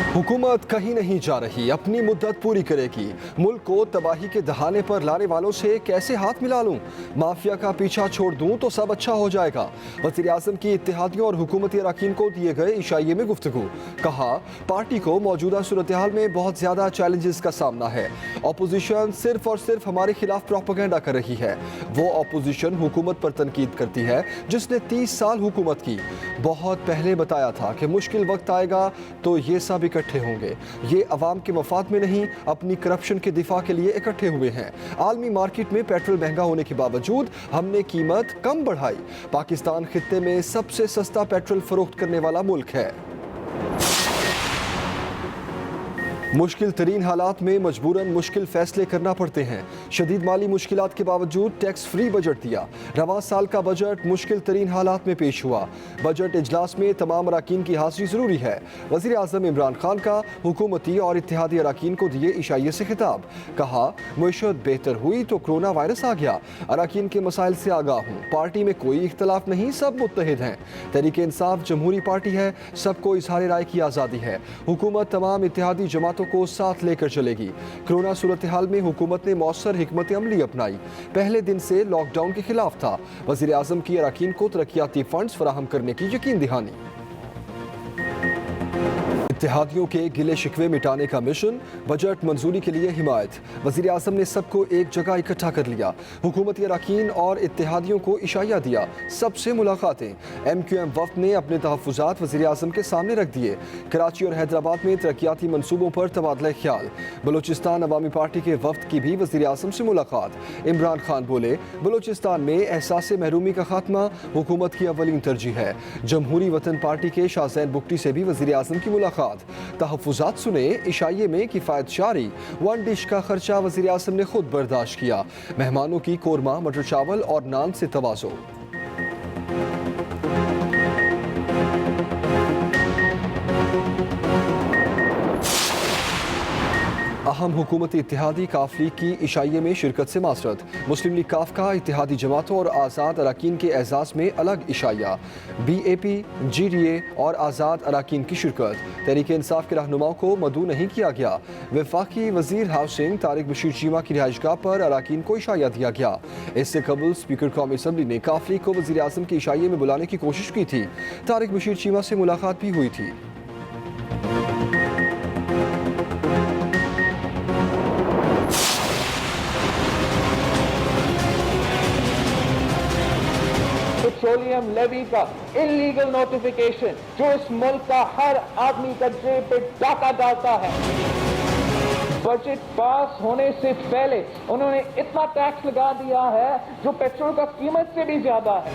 हुकूमत कहीं नहीं जा रही, अपनी मुद्दत पूरी करेगी। मुल्क को तबाही के दहाने पर लाने वालों से कैसे हाथ मिला लूं? माफिया का पीछा छोड़ दूं तो सब अच्छा हो जाएगा। वज़ीर आज़म की इत्तेहादियों और हुकूमती अरकान को दिए गए इशाइये में गुफ्तगू। कहा, पार्टी को मौजूदा सूरत हाल में बहुत ज़्यादा चैलेंजेस का सामना है। अपोजिशन सिर्फ और सिर्फ हमारे खिलाफ प्रोपेगेंडा कर रही है। वो अपोजिशन हुकूमत पर तनकीद करती है जिसने 30 साल हुकूमत की। बहुत पहले बताया था कि मुश्किल वक्त आएगा तो ये सब इकट्ठे होंगे। ये अवाम के मफाद में नहीं, अपनी करप्शन के दिफा के लिए इकट्ठे हुए हैं। आलमी मार्केट में पेट्रोल महंगा होने के बावजूद हमने कीमत कम बढ़ाई। पाकिस्तान खित्ते में सबसे सस्ता पेट्रोल फरोख्त करने वाला मुल्क है। मुश्किल तरीन हालात में मजबूरन मुश्किल फैसले करना पड़ते हैं। शदीद माली मुश्किलात के बावजूद टैक्स फ्री बजट दिया। रवां साल का बजट मुश्किल तरीन हालात में पेश हुआ। बजट इजलास में तमाम अरकान की हाजिरी जरूरी है। वज़ीर आज़म इमरान खान का हुकूमती और इत्तेहादी अरकान को दिए इशाइये से खिताब। कहा, मईशत बेहतर हुई तो कोरोना वायरस आ गया। अरकान के मसाइल से आगाह हूँ। पार्टी में कोई इख्तलाफ नहीं, सब मुत्तहिद हैं। तहरीक इंसाफ जमहूरी पार्टी है, सबको इजहार राय की आज़ादी है। हुकूमत तमाम इत्तेहादी जमातों को साथ लेकर चलेगी। कोरोना सूरत हाल में हुकूमत ने मौसर हिकमत अमली अपनाई। पहले दिन से लॉकडाउन के खिलाफ था। वज़ीर आज़म की अरकान को तरक्याती फंड्स फराहम करने की यकीन दहानी। इत्तेहादियों के गिले शिकवे मिटाने का मिशन, बजट मंजूरी के लिए हिमायत। वज़ीर आज़म ने सबको एक जगह इकट्ठा कर लिया। हुकूमती अरकान और इत्तेहादियों को इशाया दिया। सबसे मुलाकातें। MQM वफ़द ने अपने तहफ़्फ़ुज़ात वज़ीर आज़म के सामने रख दिए। कराची और हैदराबाद में तरक्याती मनसूबों पर तबादला ख्याल। बलूचिस्तान अवामी पार्टी के वफ़द की भी वज़ीर आज़म से मुलाकात। इमरान खान बोले, बलूचिस्तान में एहसास महरूमी का खात्मा हुकूमत की अव्वलीन तरजीह है। जमहूरी वतन पार्टी के शाहज़ैन बुगटी से भी वज़ीर आज़म की मुलाकात। तहफ़्फ़ुज़ात सुने, इशाइये में किफ़ायत जारी। 1 डिश का खर्चा वज़ीर आज़म ने खुद बर्दाश्त किया। मेहमानों की कोरमा, मटर चावल और नान से तवाज़ो। अहम हुकूमती इत्तेहादी काफ लीग की इशाइये में शिरकत से मासरत। मुस्लिम लीग काफ का इत्तेहादी जमातों और आज़ाद अरकान के एजाज़ में अलग इशाइया। BAP, GDA और आज़ाद अरकान की शिरकत। तहरीक इंसाफ के रहनुमाओं को मदऊ नहीं किया गया। वफाकी वज़ीर हाउसिंग तारिक बशीर चीमा की रिहाइशगाह पर अरकान को इशाया दिया गया। इससे कबल स्पीकर कौमी असम्बली ने काफ लीग को वज़ीर आज़म के इशाइये में बुलाने की कोशिश की थी। तारिक बशीर चीमा से मुलाकात भी हुई थी। पेट्रोलियम लेवी का इलीगल नोटिफिकेशन जो इस मुल्क का हर आदमी का जेब पे डाका डालता है। बजट पास होने से पहले उन्होंने इतना टैक्स लगा दिया है जो पेट्रोल का कीमत से भी ज्यादा है।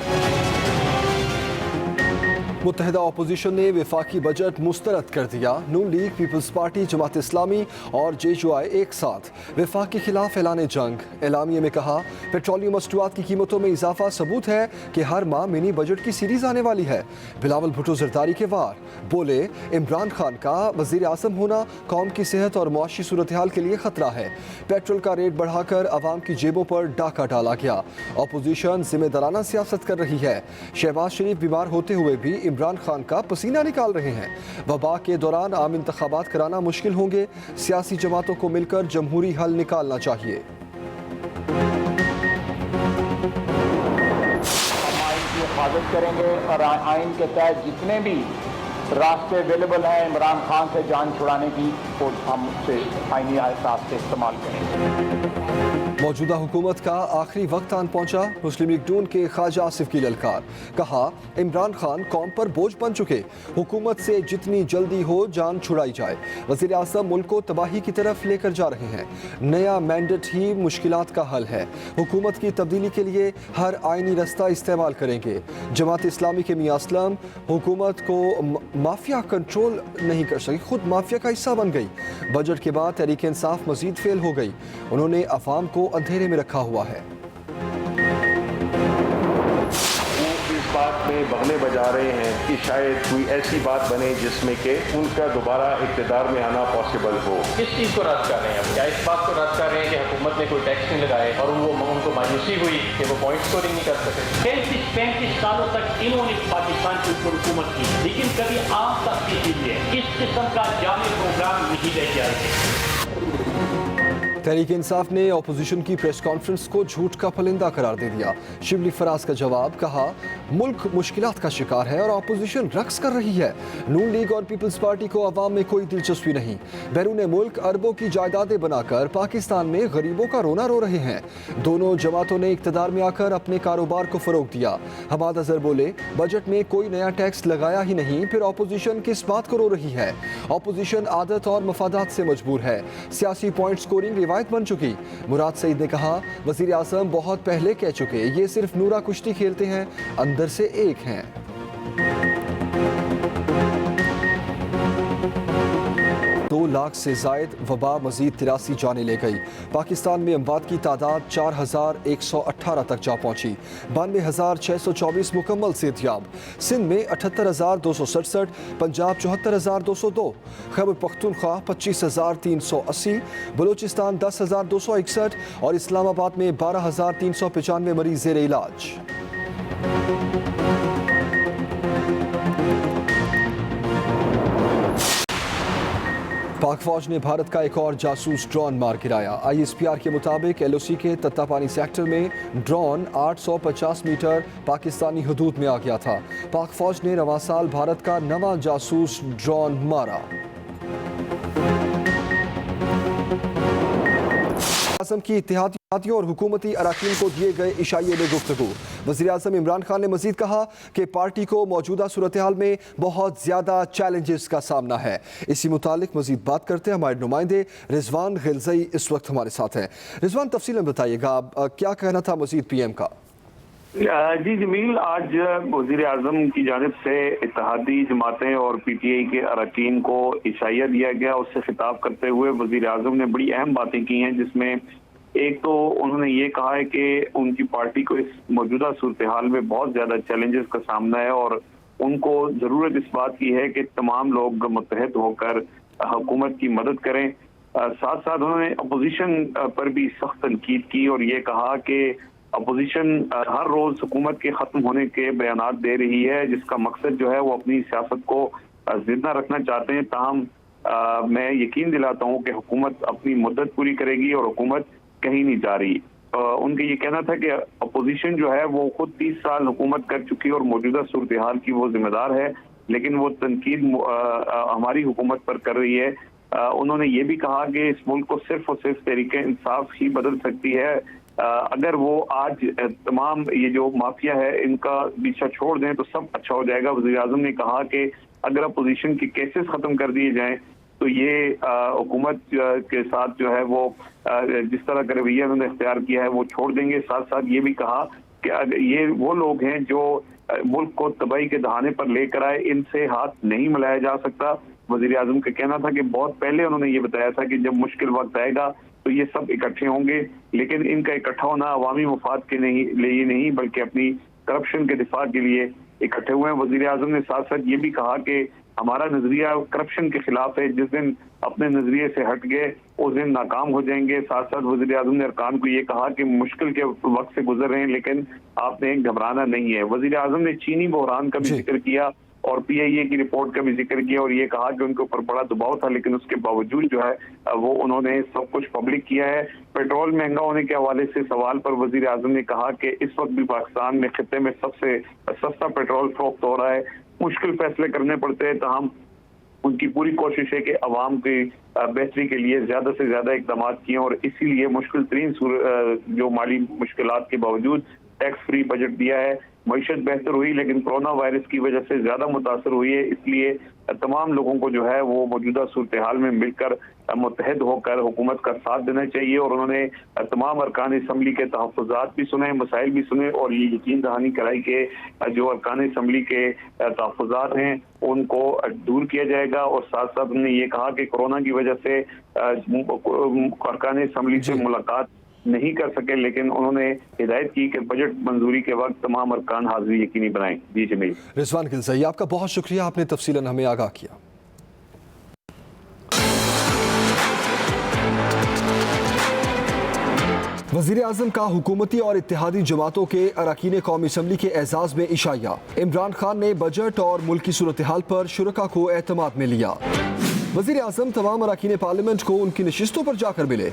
मुत्तहिदा अपोजिशन ने वफाकी बजट मुस्तरद कर दिया। नून league, peoples party, Jamaat Islami और JUI एक साथ वफाक के खिलाफ ऐलान जंग। एलामिये में कहा, पेट्रोलियम मस्तूआत की कीमतों में इजाफा सबूत है कि हर माह मिनी बजट की सीरीज आने वाली है। बिलावल भुट्टो जरदारी के वार बोले, इमरान खान का वज़ीर आज़म होना कौम की सेहत और मुआशी सूरत हाल के लिए खतरा है। पेट्रोल का रेट बढ़ाकर अवाम की जेबों पर डाका डाला गया। अपोजिशन जिम्मेदाराना सियासत कर रही है। शहबाज शरीफ बीमार होते हुए भी इमरान खान का पसीना निकाल रहे हैं। वबा के दौरान आम इंतखाबात कराना मुश्किल होंगे। सियासी जमातों को मिलकर जमहूरी हल निकालना चाहिए। हम आइन की हिफाजत करेंगे और आइन के तहत जितने भी रास्ते अवेलेबल हैं इमरान खान से जान छुड़ाने की, वो हम उससे आइनी रास्ते इस्तेमाल करेंगे। मौजूदा हुकूमत का आखिरी वक्त आन पहुंचा। मुस्लिम लीग नून के ख्वाजा आसिफ की ललकार। कहा, इमरान खान कौम पर बोझ बन चुके। हुकूमत से जितनी जल्दी हो जान छुड़ाई जाए। वज़ीर आज़म मुल्क को तबाही की तरफ लेकर जा रहे हैं। नया मैंडेट ही मुश्किलात का हल है। हुकूमत की तब्दीली के लिए हर आइनी रास्ता इस्तेमाल करेंगे। जमात इस्लामी के मियां असलम, हुकूमत को माफिया कंट्रोल नहीं कर सकी, खुद माफिया का हिस्सा बन गई। बजट के बाद तहरीक इंसाफ मजीद फेल हो गई। उन्होंने अवाम को अंधेरे में रखा हुआ है। वो इस बात में बगने बजा रहे हैं कि शायद कोई ऐसी बात बने जिसमें कि उनका दोबारा इक़्तिदार में आना पॉसिबल हो। किस चीज़ को रद्द कर रहे हैं? क्या इस बात को रद्द कर रहे हैं कि हुकूमत ने कोई टैक्स नहीं लगाए और उनको मायूसी हुई कि वो पॉइंट स्कोरिंग नहीं कर सके? 35 सालों तक इन्होंने पाकिस्तान के ऊपर हुकूमत की, लेकिन कभी आम तक के लिए इस किस्म का जामे प्रोग्राम नहीं लेके आए थे। तहरीक इंसाफ ने अपोजिशन की प्रेस कॉन्फ्रेंस को झूठ का फलिंदा करार दे दिया। शिबली फराज का जवाब, कहा मुल्क मुश्किलात का शिकार है और अपोजिशन रक्स कर रही है। नून लीग और पीपल्स पार्टी को अवाम में कोई दिलचस्पी नहीं। बैरून मुल्क अरबों की जायदादें बनाकर पाकिस्तान में गरीबों का रोना रो रहे हैं। दोनों जमातों ने इक़्तिदार में आकर अपने कारोबार को फरोग दिया। हमाद अजहर बोले, बजट में कोई नया टैक्स लगाया ही नहीं, फिर अपोजिशन किस बात को रो रही है? अपोजिशन आदत और मफादात से मजबूर है। सियासी पॉइंट स्कोरिंग रिवायत बन चुकी। मुराद सईद ने कहा, वजीर आज़म बहुत पहले कह चुके, ये सिर्फ नूरा कुश्ती खेलते हैं, अंदर से एक हैं। 2 लाख से जायद वबा मजीद 83 जाने ले गई। पाकिस्तान में अमवात की तादाद 4118 तक जा पहुंची। 92,624 मुकम्मल सेहतियाब। सिंध में 78,267, पंजाब 74,202, खैबर पख्तूनख्वा 25,380, बलूचिस्तान 10,261 और इस्लामाबाद में 12,395 मरीज ज़ेर इलाज। पाक फौज ने भारत का एक और जासूस ड्रोन मार गिराया। ISPR के मुताबिक LOC के तत्तापानी सेक्टर में ड्रोन 850 मीटर पाकिस्तानी हदूद में आ गया था। पाक फौज ने रवां साल भारत का नवा जासूस ड्रोन मारा। आज़म की इत्तेहादियों और हुकूमती अराकीन को दिए गए इशाइये में गुफ्तगू। वज़ीर आज़म इमरान खान ने मज़ीद कहा कि पार्टी को मौजूदा सूरत हाल में बहुत ज़्यादा चैलेंजेस का सामना है। इसी मुतालिक मज़ीद बात करते हैं हमारे नुमाइंदे रिजवान गिलज़ई इस वक्त हमारे साथ हैं। रिजवान, तफसील में बताइएगा, क्या कहना था मज़ीद PM का? जी जमील, आज वज़ीर आज़म की जानिब से इत्तेहादी जमातें और PTI के अरकान को इशाइया दिया गया। उससे खिताब करते हुए वज़ीर आज़म ने बड़ी अहम बातें की हैं, जिसमें एक तो उन्होंने ये कहा है कि उनकी पार्टी को इस मौजूदा सूरत हाल में बहुत ज़्यादा चैलेंजेस का सामना है और उनको ज़रूरत इस बात की है कि तमाम लोग मुत्तहद होकर हुकूमत की मदद करें। साथ साथ उन्होंने अपोजिशन पर भी सख्त तनकीद की और ये कहा कि अपोजिशन हर रोज़ हुकूमत के ख़त्म होने के बयानात दे रही है, जिसका मकसद जो है वो अपनी सियासत को जिंदा रखना चाहते हैं। ताहम मैं यकीन दिलाता हूँ कि हुकूमत अपनी मुद्दत पूरी करेगी और हुकूमत कहीं नहीं जा रही। उनका ये कहना था कि अपोजिशन जो है वो खुद 30 साल हुकूमत कर चुकी है और मौजूदा सूरत हाल की वो जिम्मेदार है, लेकिन वो तनकीद हमारी हुकूमत पर कर रही है। उन्होंने ये भी कहा कि इस मुल्क को सिर्फ और सिर्फ तहरीक इंसाफ ही बदल सकती है। अगर वो आज तमाम ये जो माफिया है इनका पीछा छोड़ दें तो सब अच्छा हो जाएगा। वज़ीर आज़म ने कहा कि अगर अपोजिशन के केसेस ख़त्म कर दिए जाएं तो ये हुकूमत के साथ जो है वो जिस तरह का रवैया उन्होंने इख्तियार किया है वो छोड़ देंगे। साथ साथ ये भी कहा कि ये वो लोग हैं जो मुल्क को तबाही के दहाने पर लेकर आए, इनसे हाथ नहीं मिलाया जा सकता। वज़ीर आज़म का कहना था कि बहुत पहले उन्होंने ये बताया था कि जब मुश्किल वक्त आएगा तो ये सब इकट्ठे होंगे, लेकिन इनका इकट्ठा होना अवामी मफाद के लिए नहीं बल्कि अपनी करप्शन के दिफा के लिए इकट्ठे हुए हैं। वज़ीर आज़म ने साथ साथ ये भी कहा कि हमारा नजरिया करप्शन के खिलाफ है, जिस दिन अपने नजरिए से हट गए उस दिन नाकाम हो जाएंगे। साथ साथ वज़ीर आज़म ने अरकान को ये कहा कि मुश्किल के वक्त से गुजर रहे हैं लेकिन आपने घबराना नहीं है। वज़ीर आज़म ने चीनी बहरान का भी जिक्र किया और PIA की रिपोर्ट का भी जिक्र किया और ये कहा कि उनके ऊपर बड़ा दबाव था, लेकिन उसके बावजूद जो है वो उन्होंने सब कुछ पब्लिक किया है। पेट्रोल महंगा होने के हवाले से सवाल पर वज़ीर आज़म ने कहा कि इस वक्त भी पाकिस्तान में खित्ते में सबसे सस्ता पेट्रोल फरोख्त हो रहा है। मुश्किल फैसले करने पड़ते हैं, ताहम उनकी पूरी कोशिश है कि अवाम की बेहतरी के लिए ज़्यादा से ज़्यादा इकदाम किए और इसीलिए मुश्किल तरीन जो माली मुश्किलात के बावजूद टैक्स फ्री बजट दिया है। मईशत बेहतर हुई लेकिन कोरोना वायरस की वजह से ज़्यादा मुतासर हुई है, इसलिए तमाम लोगों को जो है वो मौजूदा सूरत हाल में मिलकर मुत्तहद होकर हुकूमत का साथ देना चाहिए। और उन्होंने तमाम अरकान असम्बली के तहफ़्फ़ुज़ात भी सुने, मसाइल भी सुने और ये यकीन दहानी कराई कि जो अरकान असम्बली के तहफ़्फ़ुज़ात हैं उनको दूर किया जाएगा। और साथ साथ उन्होंने ये कहा कि कोरोना की वजह से अरकान असम्बली से मुलाकात نہیں کر سکے، لیکن انہوں نے ہدایت کی کہ بجٹ منظوری کے وقت تمام ارکان حاضری یقینی بنائیں۔ جی جمیل۔ رضوان گلزئی، آپ کا بہت شکریہ، آپ نے تفصیلاً ہمیں آگاہ کیا۔ وزیر اعظم کا حکومتی اور اتحادی جماعتوں کے اراکین قومی اسمبلی کے اعزاز میں عشائیہ۔ عمران خان نے بجٹ اور ملکی صورتحال پر شرکاء کو اعتماد میں لیا۔ وزیر اعظم تمام اراکین پارلیمنٹ کو ان کی نشستوں پر جا کر ملے۔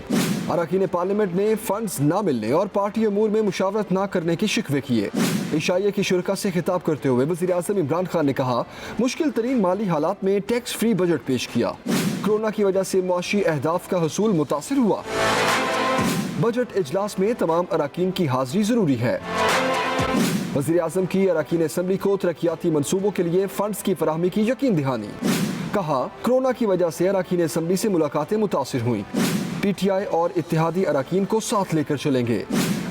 اراکین پارلیمنٹ نے فنڈز نہ ملنے اور پارٹی امور میں مشاورت نہ کرنے کے شکوے کیے۔ عشائیہ کی شرکاء سے خطاب کرتے ہوئے وزیر اعظم عمران خان نے کہا، مشکل ترین مالی حالات میں ٹیکس فری بجٹ پیش کیا۔ کرونا کی وجہ سے معاشی اہداف کا حصول متاثر ہوا۔ بجٹ اجلاس میں تمام اراکین کی حاضری ضروری ہے۔ وزیر اعظم کی اراکین اسمبلی کو ترقیاتی منصوبوں کے لیے فنڈز کی فراہمی کی یقین دہانی۔ کہا، کرونا کی وجہ سے اراکین اسمبلی سے ملاقاتیں متاثر ہوئیں۔ پی ٹی آئی اور اتحادی اراکین کو ساتھ لے کر چلیں گے۔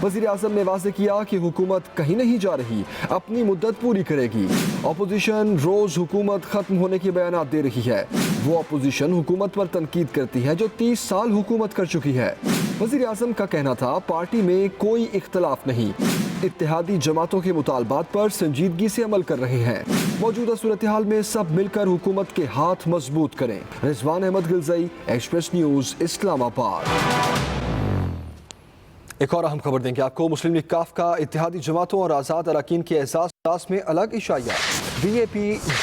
وزیر اعظم نے واضح کیا کہ حکومت کہیں نہیں جا رہی، اپنی مدت پوری کرے گی۔ اپوزیشن روز حکومت ختم ہونے کے بیانات دے رہی ہے۔ وہ اپوزیشن حکومت پر تنقید کرتی ہے جو 30 سال حکومت کر چکی ہے۔ وزیر اعظم کا کہنا تھا، پارٹی میں کوئی اختلاف نہیں، اتحادی جماعتوں کے مطالبات پر سنجیدگی سے عمل کر رہے ہیں۔ موجودہ صورتحال میں سب مل کر حکومت کے ہاتھ مضبوط کریں۔ رضوان احمد گلزئی، ایکسپریس نیوز، اسلام آباد۔ ایک اور اہم خبر دیں گے آپ کو۔ مسلم لیگ کاف کا اتحادی جماعتوں اور آزاد اراکین کے اعزاز میں الگ عشائیہ۔ Be a P,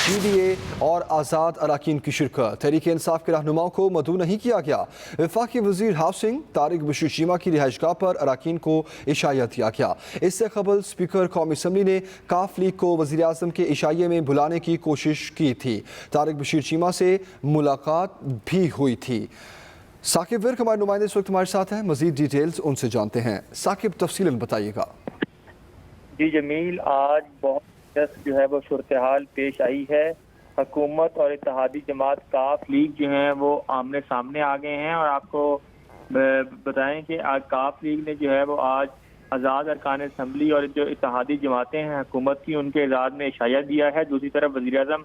G D A اور آزاد اراکین کی شرکت۔ تحریک انصاف کے رہنماؤں کو مدعو نہیں کیا گیا۔ وفاقی وزیر ہاؤسنگ طارق بشیر چیمہ کی رہائش گاہ پر اراکین کو عشائیہ دیا گیا۔ اس سے قبل اسپیکر قومی اسمبلی نے کاف لیگ کو وزیر اعظم کے عشائیے میں بلانے کی کوشش کی تھی۔ طارق بشیر چیمہ سے ملاقات بھی ہوئی تھی۔ ثاقب ورک ہمارے نمائندے اس وقت ہمارے ساتھ ہیں، مزید ڈیٹیلز ان سے جانتے ہیں۔ ثاقب، تفصیلاً بتائیے گا۔ جی جمیل، آج بہت جو ہے وہ صورتحال پیش آئی ہے۔ حکومت اور اتحادی جماعت کاف لیگ جو ہیں وہ آمنے سامنے آ گئے ہیں، اور آپ کو بتائیں کہ آج کاف لیگ نے جو ہے وہ آج آزاد ارکان اسمبلی اور جو اتحادی جماعتیں ہیں حکومت کی، ان کے اعزاز میں عشائیہ دیا ہے۔ دوسری طرف وزیر اعظم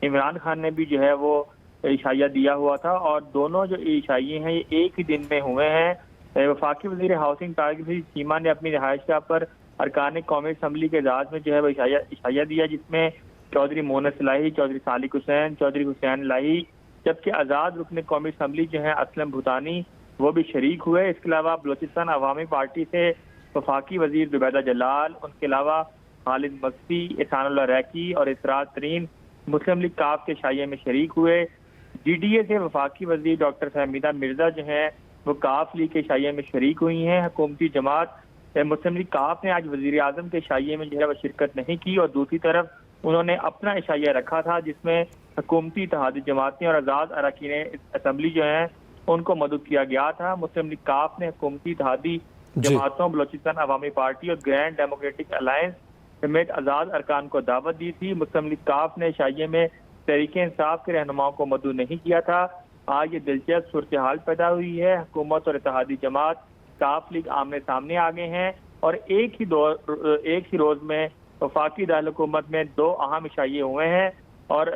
عمران خان نے بھی جو ہے وہ عشائیہ دیا ہوا تھا، اور دونوں جو عشائیے ہیں یہ ایک ہی دن میں ہوئے ہیں۔ وفاقی وزیر ہاؤسنگ طارق بشیر چیمہ نے اپنی رہائش گاہ پر ارکان قومی اسمبلی کے اعزاز میں جو ہے وہ عشائیہ دیا، جس میں چودھری مونس الہی، چودھری سالک حسین، چودھری حسین الہی، جبکہ آزاد رکن قومی اسمبلی جو ہیں اسلم بھوتانی وہ بھی شریک ہوئے۔ اس کے علاوہ بلوچستان عوامی پارٹی سے وفاقی وزیر زبیدہ جلال، ان کے علاوہ خالد مکسی، احسان اللہ ریکی اور اسرار ترین مسلم لیگ کاف کے عشائیے میں شریک ہوئے۔ جی ڈی اے سے وفاقی وزیر ڈاکٹر فہمیدہ مرزا جو ہیں وہ کاف لیگ کے عشائیے میں شریک ہوئی ہیں۔ حکومتی جماعت مسلم لیگ کاف نے آج وزیر اعظم کے عشائیے میں جو ہے وہ شرکت نہیں کی، اور دوسری طرف انہوں نے اپنا عشائیہ رکھا تھا جس میں حکومتی اتحادی جماعتیں اور آزاد اراکین اسمبلی جو ہیں ان کو مدعو کیا گیا تھا۔ مسلم لیگ کاف نے حکومتی اتحادی جماعتوں، بلوچستان عوامی پارٹی اور گرینڈ ڈیموکریٹک الائنس سمیت آزاد ارکان کو دعوت دی تھی۔ مسلم لیگ کاف نے عشائیے میں تحریک انصاف کے رہنماؤں کو مدعو نہیں کیا تھا۔ آج یہ دلچسپ صورتحال پیدا ہوئی ہے۔ حکومت اور اتحادی جماعت کاف لیگ آمنے سامنے آ گئے ہیں، اور ایک ہی روز میں وفاقی دارالحکومت میں دو اہم عشائیے ہوئے ہیں، اور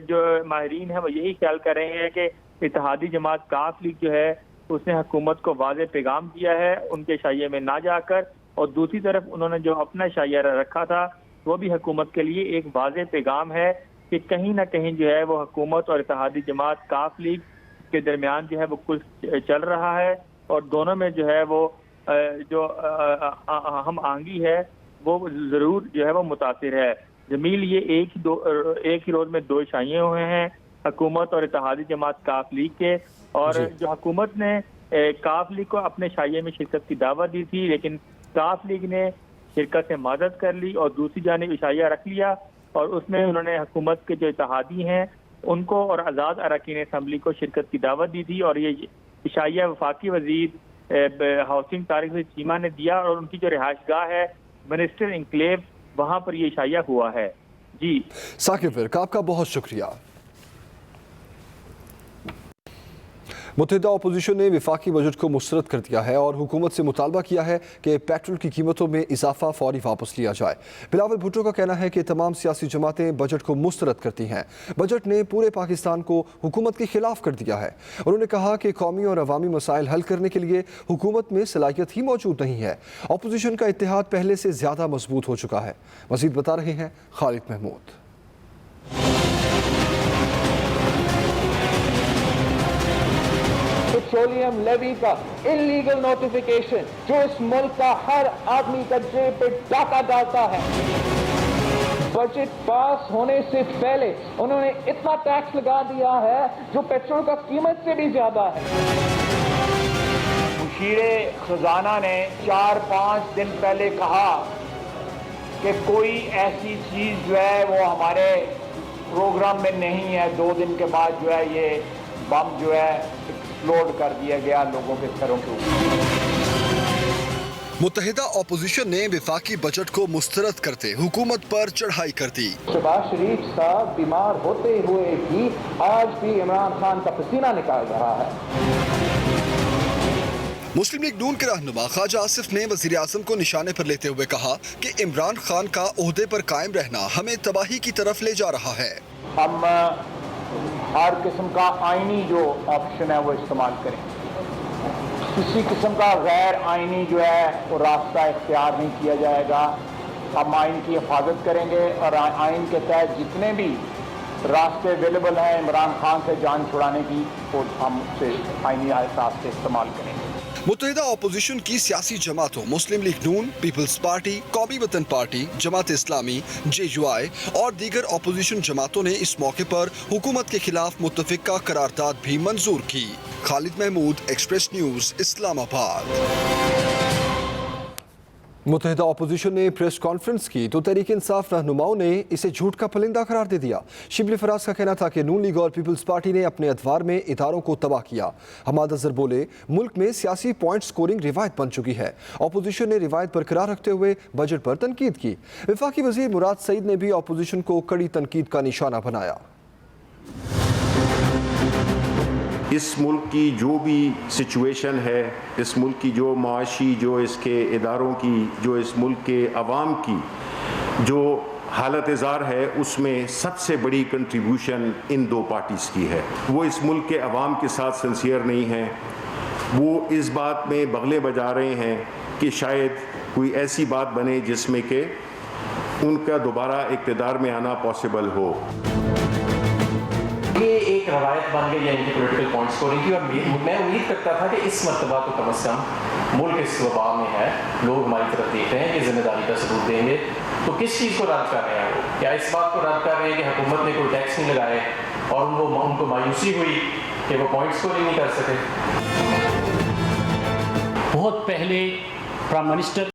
جو ماہرین ہیں وہ یہی خیال کر رہے ہیں کہ اتحادی جماعت کاف لیگ جو ہے اس نے حکومت کو واضح پیغام دیا ہے ان کے عشائیے میں نہ جا کر، اور دوسری طرف انہوں نے جو اپنا عشائیہ رکھا تھا وہ بھی حکومت کے لیے ایک واضح پیغام ہے کہ کہیں نہ کہیں جو ہے وہ حکومت اور اتحادی جماعت کاف لیگ کے درمیان جو ہے وہ کچھ چل رہا ہے، اور دونوں میں جو ہے وہ جو ہم آہنگی ہے وہ ضرور جو ہے وہ متاثر ہے۔ جمیل، یہ ایک ہی روز میں دو عشائیے ہوئے ہیں حکومت اور اتحادی جماعت کاف لیگ کے، اور جو حکومت نے کاف لیگ کو اپنے عشائیے میں شرکت کی دعوت دی تھی، لیکن کاف لیگ نے شرکت سے معذرت کر لی اور دوسری جانب عشائیہ رکھ لیا، اور اس میں انہوں نے حکومت کے جو اتحادی ہیں ان کو اور آزاد اراکین اسمبلی کو شرکت کی دعوت دی تھی، اور یہ عشائیہ وفاقی وزیر ہاؤسنگ طارق بشیر چیمہ نے دیا، اور ان کی جو رہائش گاہ ہے منسٹر انکلیو وہاں پر یہ عشائیہ ہوا ہے۔ جی ثاقب ورک، آپ کا بہت شکریہ۔ मुत्तहिदा अपोजिशन ने वफाकी बजट को मुस्तरद कर दिया है और हुकूमत से मुतालबा किया है कि पेट्रोल की कीमतों में इजाफा फौरी वापस लिया जाए। बिलावल भुट्टो का कहना है कि तमाम सियासी जमातें बजट को मुस्तरद करती हैं। बजट ने पूरे पाकिस्तान को हुकूमत के खिलाफ कर दिया है। उन्होंने कहा कि कौमी और अवामी मसाइल हल करने के लिए हुकूमत में सलाहियत ही मौजूद नहीं है। अपोजिशन का इत्तेहाद पहले से ज़्यादा मजबूत हो चुका है। मज़ीद बता रहे हैं खालिद महमूद। पेट्रोलियम लेवी का इलीगल नोटिफिकेशन जो इस मुल्क का हर आदमी का जेब पे डाका डालता है। बजट पास होने से पहले उन्होंने इतना टैक्स लगा दिया है जो पेट्रोल का कीमत से भी ज्यादा है। मुशीरे खजाना ने 4-5 दिन पहले कहा कि कोई ऐसी चीज जो है वो हमारे प्रोग्राम में नहीं है। 2 दिन के बाद जो है ये बम जो है एक्सप्लोड कर दिया गया लोगों के सरों के ऊपर। मुत्तहिदा अपोजिशन ने वफाकी बजट को मुस्तरद करते हुकूमत पर चढ़ाई कर दी। शहबाज शरीफ साहब बीमार होते हुए भी आज भी इमरान खान का पसीना निकाल रहा है। मुस्लिम लीग नून के रहनुमा ख्वाजा आसिफ ने वजीर आज़म को निशाने पर लेते हुए कहा कि इमरान खान का ओहदे पर कायम रहना हमें तबाही की तरफ ले जा रहा है। हम हर किस्म का आईनी जो ऑप्शन है वो इस्तेमाल करें। किसी किस्म का गैर आईनी जो है वो रास्ता इख्तियार नहीं किया जाएगा। हम आइन की हिफाजत करेंगे और आइन के तहत जितने भी रास्ते अवेलेबल हैं इमरान खान से जान छुड़ाने की वो हम उसे आइनी एहसास से इस्तेमाल करेंगे। मुत्तहिदा अपोजिशन की सियासी जमातों मुस्लिम लीग नून, पीपल्स पार्टी, कौमी वतन पार्टी, जमात इस्लामी, JUI और दीगर अपोजिशन जमातों ने इस मौके पर हुकूमत के खिलाफ मुत्तफिका करारदाद भी मंजूर की। Khalid Mahmood, express news, Islamabad. मुत्तहिदा अपोजिशन ने प्रेस कॉन्फ्रेंस की तो तहरीक इंसाफ रहनुमाओं ने इसे झूठ का परिंदा करार दे दिया। शिबली फराज का कहना था कि नून लीग और पीपल्स पार्टी ने अपने अदवार में इदारों को तबाह किया। हमाद अजहर बोले, मुल्क में सियासी पॉइंट स्कोरिंग रिवायत बन चुकी है। अपोजिशन ने रिवायत बरकरार रखते हुए बजट पर तनकीद की। वफाकी वजीर मुराद सईद ने भी अपोजिशन को कड़ी तनकीद का निशाना बनाया। इस मुल्क की जो भी सिचुएशन है, इस मुल्क की जो माशी, जो इसके इदारों की, जो इस मुल्क के अवाम की जो हालत ज़ार है, उसमें सबसे बड़ी कंट्रीब्यूशन इन 2 पार्टीज़ की है। वो इस मुल्क के अवाम के साथ सिंसियर नहीं हैं। वो इस बात में बगले बजा रहे हैं कि शायद कोई ऐसी बात बने जिसमें कि उनका दोबारा इक़्तिदार में आना पॉसिबल हो। ये एक रवायत बन गई है इनकी पॉलिटिकल पॉइंट स्कोरिंग की, और मैं उम्मीद करता था कि इस मरतबा तो कम से कम मुल्क इस वबा में है, लोग हमारी तरफ देख रहे हैं कि जिम्मेदारी का सबूत देंगे। तो किस चीज़ को रद्द कर रहे हैं वो? क्या इस बात को रद्द कर रहे हैं कि हुकूमत ने कोई टैक्स नहीं लगाए और उनको मायूसी हुई कि वो पॉइंट स्कोरिंग नहीं कर सके? बहुत पहले प्राइम मिनिस्टर